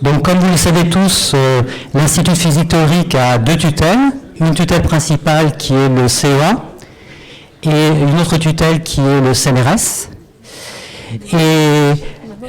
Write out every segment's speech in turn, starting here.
Donc, comme vous le savez tous, l'Institut de physique théorique a deux tutelles. Une tutelle principale qui est le CEA et une autre tutelle qui est le CNRS. Et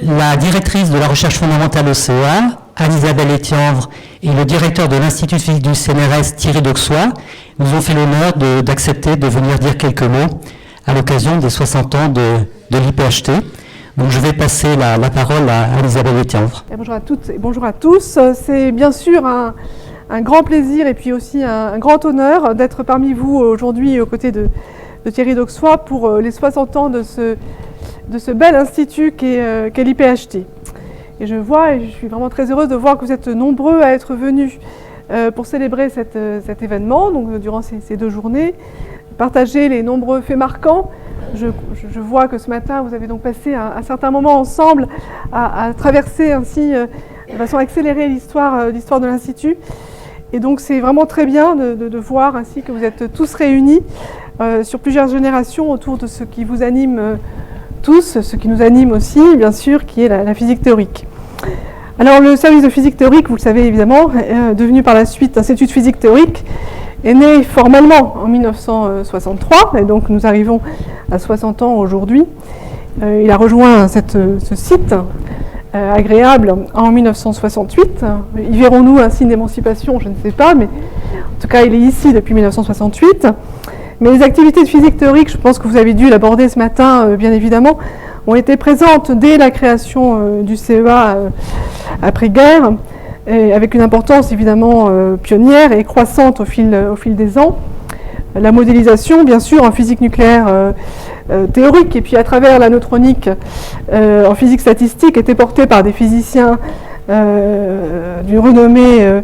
la directrice de la recherche fondamentale au CEA, Anne-Isabelle Etienvre, et le directeur de l'Institut de physique du CNRS, Thierry Dauxois, nous ont fait l'honneur d'accepter de venir dire quelques mots à l'occasion des 60 ans de l'IPHT. Donc je vais passer la parole à Anne-Isabelle Etienvre. Bonjour à toutes et bonjour à tous. C'est bien sûr un grand plaisir et puis aussi un grand honneur d'être parmi vous aujourd'hui aux côtés de Thierry Dauxois pour les 60 ans de ce bel institut qu'est l'IPHT. Et je suis vraiment très heureuse de voir que vous êtes nombreux à être venus pour célébrer cet événement, donc durant ces 2 journées, partager les nombreux faits marquants. Je vois que ce matin, vous avez donc passé un certain moment ensemble à traverser ainsi, de façon accélérée, l'histoire de l'Institut. Et donc c'est vraiment très bien de voir ainsi que vous êtes tous réunis sur plusieurs générations autour de ce qui vous anime tous, ce qui nous anime aussi, bien sûr, qui est la physique théorique. Alors le service de physique théorique, vous le savez évidemment, devenu par la suite Institut de physique théorique, est né formellement en 1963, et donc nous arrivons à 60 ans aujourd'hui. Il a rejoint ce site agréable en 1968. Y verrons-nous un signe d'émancipation? Je ne sais pas, mais en tout cas il est ici depuis 1968. Mais les activités de physique théorique, je pense que vous avez dû l'aborder ce matin, bien évidemment, ont été présentes dès la création du CEA après-guerre, avec une importance évidemment pionnière et croissante au fil des ans. La modélisation, bien sûr, en physique nucléaire théorique, et puis à travers la neutronique en physique statistique, était portée par des physiciens d'une renommée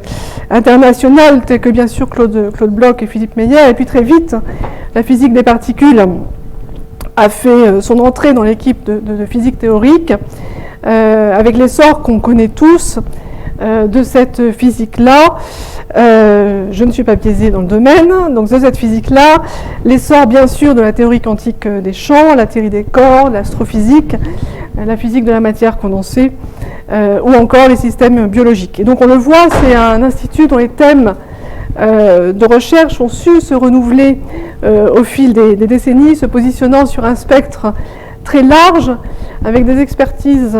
internationale, tels que bien sûr Claude Bloch et Philippe Meyer. Et puis très vite, la physique des particules a fait son entrée dans l'équipe de physique théorique, avec l'essor qu'on connaît tous de cette physique-là. Je ne suis pas biaisée dans le domaine, donc de cette physique-là, l'essor bien sûr de la théorie quantique des champs, la théorie des corps, l'astrophysique, la physique de la matière condensée, ou encore les systèmes biologiques. Et donc on le voit, c'est un institut dont les thèmes de recherche ont su se renouveler au fil des décennies, se positionnant sur un spectre très large, avec des expertises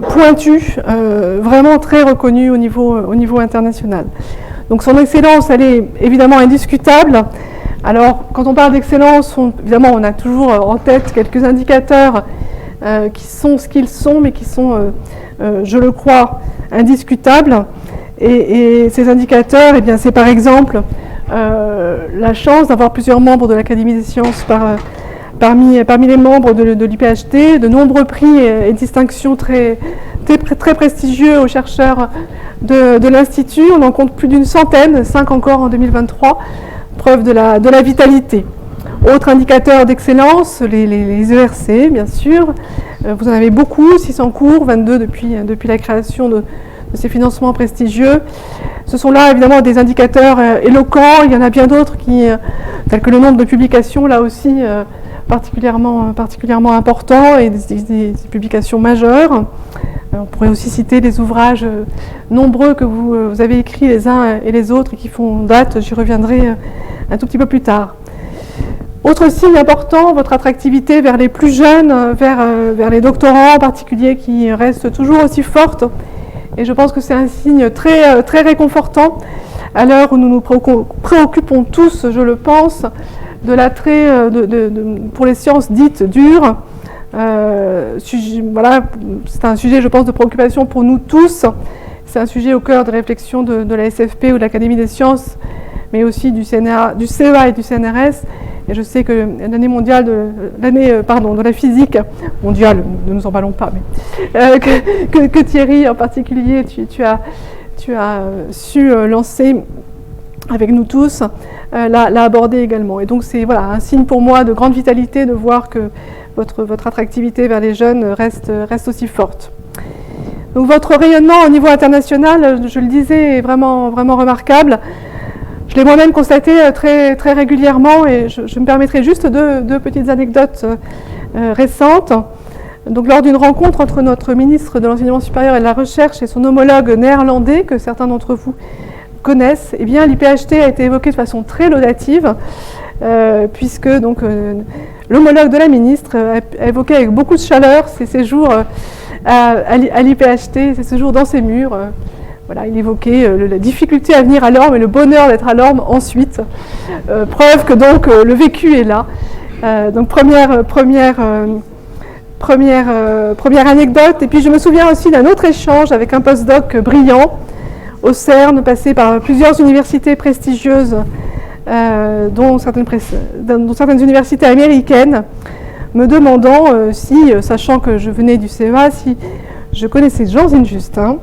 pointues, vraiment très reconnues au niveau international. Donc son excellence, elle est évidemment indiscutable. Alors quand on parle d'excellence, évidemment on a toujours en tête quelques indicateurs qui sont ce qu'ils sont, mais qui sont, je le crois, indiscutables. Et ces indicateurs, eh bien, c'est par exemple la chance d'avoir plusieurs membres de l'Académie des sciences parmi les membres de l'IPHT, de nombreux prix et distinctions très prestigieux aux chercheurs de l'Institut. On en compte plus d'une centaine, 5 encore en 2023, preuve de la vitalité. Autre indicateur d'excellence, les ERC, bien sûr. Vous en avez beaucoup, 6 en cours, 22 depuis la création de ces financements prestigieux. Ce sont là évidemment des indicateurs éloquents. Il y en a bien d'autres tels que le nombre de publications, là aussi particulièrement important, et des publications majeures. On pourrait aussi citer les ouvrages nombreux que vous avez écrits les uns et les autres et qui font date. J'y reviendrai un tout petit peu plus tard. Autre signe important, votre attractivité vers les plus jeunes, vers les doctorants en particulier, qui reste toujours aussi forte. Et je pense que c'est un signe très réconfortant à l'heure où nous nous préoccupons tous, je le pense, de l'attrait pour les sciences dites dures. Voilà, c'est un sujet, je pense, de préoccupation pour nous tous. C'est un sujet au cœur de réflexion de la SFP ou de l'Académie des sciences, mais aussi du CEA et du CNRS. Et je sais que l'année de la physique mondiale, ne nous emballons pas, mais que Thierry en particulier, tu as su lancer avec nous tous, l'a abordé également. Et donc c'est un signe pour moi de grande vitalité de voir que votre attractivité vers les jeunes reste aussi forte. Donc votre rayonnement au niveau international, je le disais, est vraiment remarquable. Je l'ai moi-même constaté très régulièrement, et je me permettrai juste deux petites anecdotes récentes. Donc, lors d'une rencontre entre notre ministre de l'Enseignement supérieur et de la Recherche et son homologue néerlandais, que certains d'entre vous connaissent, eh bien, l'IPHT a été évoqué de façon très laudative, puisque donc, l'homologue de la ministre a évoqué avec beaucoup de chaleur ses séjours à l'IPHT, ses séjours dans ses murs. Voilà, il évoquait la difficulté à venir à l'Orme et le bonheur d'être à l'Orme ensuite. Preuve que donc le vécu est là. Donc première anecdote. Et puis je me souviens aussi d'un autre échange avec un postdoc brillant au CERN, passé par plusieurs universités prestigieuses, dont certaines universités américaines, me demandant si, sachant que je venais du CEA, si je connaissais Jean Zinjustin,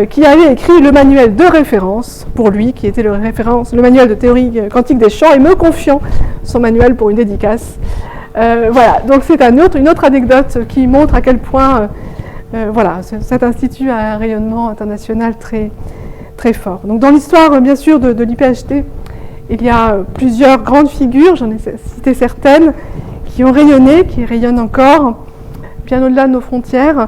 qui avait écrit le manuel de référence pour lui, qui était le manuel de théorie quantique des champs, et me confiant son manuel pour une dédicace. Voilà, donc c'est une autre anecdote qui montre à quel point voilà, cet institut a un rayonnement international très, très fort. Donc dans l'histoire, bien sûr, de l'IPHT, il y a plusieurs grandes figures, j'en ai cité certaines, qui ont rayonné, qui rayonnent encore, bien au-delà de nos frontières.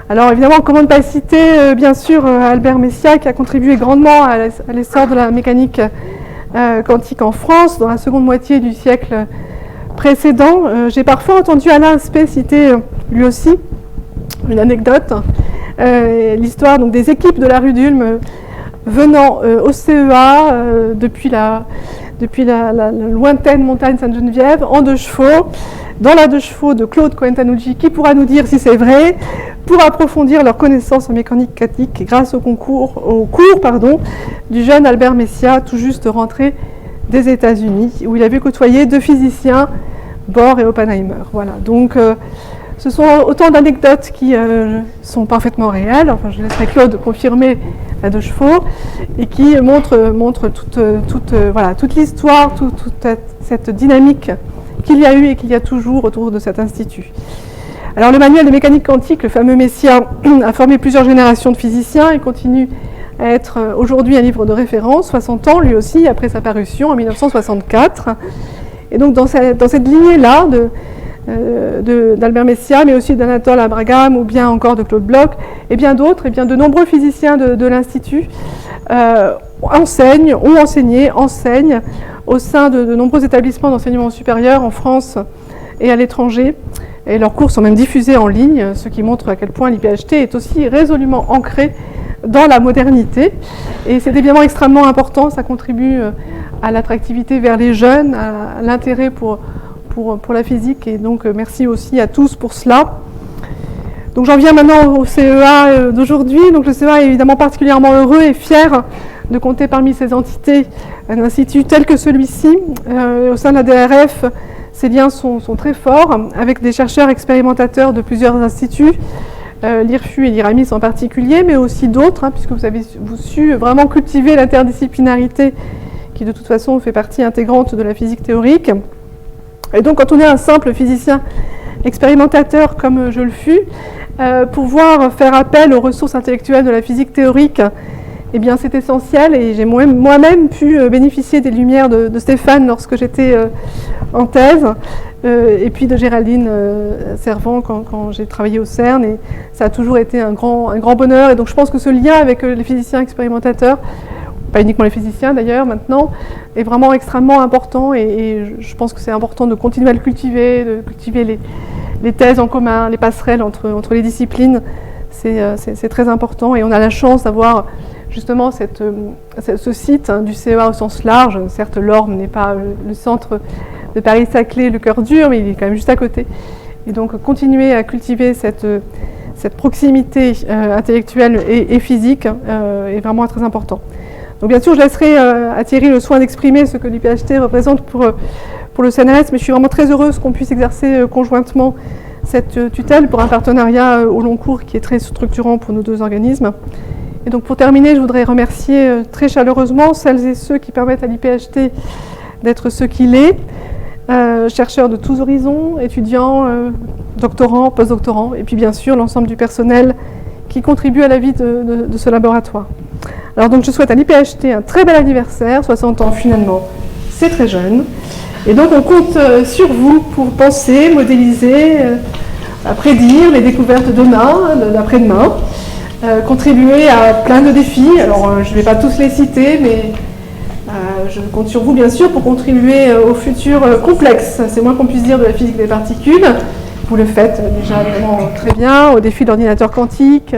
Alors évidemment, comment ne pas citer bien sûr Albert Messier, qui a contribué grandement à l'essor de la mécanique quantique en France dans la seconde moitié du siècle précédent. J'ai parfois entendu Alain Aspect citer lui aussi une anecdote, l'histoire donc des équipes de la rue d'Ulm venant au CEA depuis la lointaine montagne Sainte-Geneviève en 2 chevaux, dans la 2 chevaux de Claude Cohen-Tanucci, qui pourra nous dire si c'est vrai, pour approfondir leurs connaissances en mécanique quantique grâce au cours du jeune Albert Messier, tout juste rentré des États-Unis, où il avait côtoyé 2 physiciens, Bohr et Oppenheimer. Voilà, donc ce sont autant d'anecdotes qui sont parfaitement réelles, enfin je laisserai Claude confirmer la 2 chevaux, et qui montrent toute l'histoire, toute cette dynamique qu'il y a eu et qu'il y a toujours autour de cet institut. Alors le manuel de mécanique quantique, le fameux Messier, a formé plusieurs générations de physiciens et continue à être aujourd'hui un livre de référence, 60 ans lui aussi, après sa parution en 1964. Et donc dans cette lignée-là d'Albert Messier, mais aussi d'Anatole Abraham ou bien encore de Claude Bloch, et bien d'autres, et bien de nombreux physiciens de l'Institut enseignent au sein de nombreux établissements d'enseignement supérieur en France et à l'étranger. Et leurs cours sont même diffusés en ligne, ce qui montre à quel point l'IPHT est aussi résolument ancré dans la modernité. Et c'est évidemment extrêmement important, ça contribue à l'attractivité vers les jeunes, à l'intérêt pour la physique. Et donc merci aussi à tous pour cela. Donc j'en viens maintenant au CEA d'aujourd'hui. Donc le CEA est évidemment particulièrement heureux et fier de compter parmi ces entités un institut tel que celui-ci. Au sein de la DRF, ces liens sont très forts avec des chercheurs expérimentateurs de plusieurs instituts, l'IRFU et l'IRAMIS en particulier, mais aussi d'autres, puisque vous avez su vraiment cultiver l'interdisciplinarité qui de toute façon fait partie intégrante de la physique théorique. Et donc quand on est un simple physicien expérimentateur comme je le fus, pouvoir faire appel aux ressources intellectuelles de la physique théorique, eh bien c'est essentiel, et j'ai moi-même pu bénéficier des lumières de Stéphane lorsque j'étais en thèse, et puis de Géraldine Servant quand j'ai travaillé au CERN, et ça a toujours été un grand bonheur. Et donc je pense que ce lien avec les physiciens expérimentateurs, pas uniquement les physiciens d'ailleurs maintenant, est vraiment extrêmement important, et je pense que c'est important de continuer à le cultiver, de cultiver les thèses en commun, les passerelles entre les disciplines. C'est très important, et on a la chance d'avoir justement ce site du CEA au sens large. Certes, l'Orme n'est pas le centre de Paris-Saclay, le cœur dur, mais il est quand même juste à côté. Et donc continuer à cultiver cette proximité intellectuelle et physique est vraiment très important. Donc bien sûr, je laisserai à Thierry le soin d'exprimer ce que l'IPHT représente pour le CNRS, mais je suis vraiment très heureuse qu'on puisse exercer conjointement cette tutelle pour un partenariat au long cours qui est très structurant pour nos 2 organismes. Et donc pour terminer, je voudrais remercier très chaleureusement celles et ceux qui permettent à l'IPHT d'être ce qu'il est, chercheurs de tous horizons, étudiants, doctorants, postdoctorants, et puis bien sûr l'ensemble du personnel qui contribue à la vie de ce laboratoire. Alors donc je souhaite à l'IPHT un très bel anniversaire, 60 ans finalement, c'est très jeune. Et donc on compte sur vous pour penser, modéliser, à prédire les découvertes de demain, d'après-demain, contribuer à plein de défis. Alors, je ne vais pas tous les citer, mais je compte sur vous, bien sûr, pour contribuer au futur complexe, c'est moins qu'on puisse dire, de la physique des particules. Vous le faites déjà vraiment très bien, au défi de l'ordinateur quantique,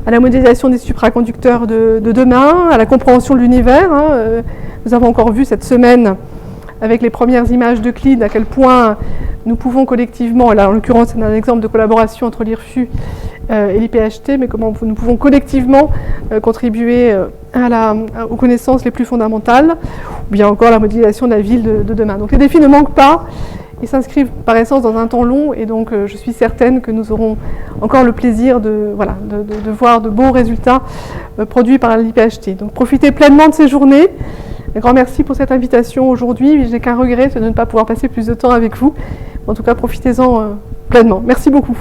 à la modélisation des supraconducteurs de demain, à la compréhension de l'univers. Nous avons encore vu cette semaine, avec les premières images d'Euclide, à quel point nous pouvons collectivement, là en l'occurrence c'est un exemple de collaboration entre l'IRFU et l'IPHT, mais comment nous pouvons collectivement contribuer aux connaissances les plus fondamentales, ou bien encore la modélisation de la ville de demain. Donc les défis ne manquent pas, ils s'inscrivent par essence dans un temps long, et donc je suis certaine que nous aurons encore le plaisir de voir de beaux résultats produits par l'IPHT. Donc profitez pleinement de ces journées. Un grand merci pour cette invitation aujourd'hui. J'ai qu'un regret, c'est de ne pas pouvoir passer plus de temps avec vous. En tout cas, profitez-en pleinement. Merci beaucoup.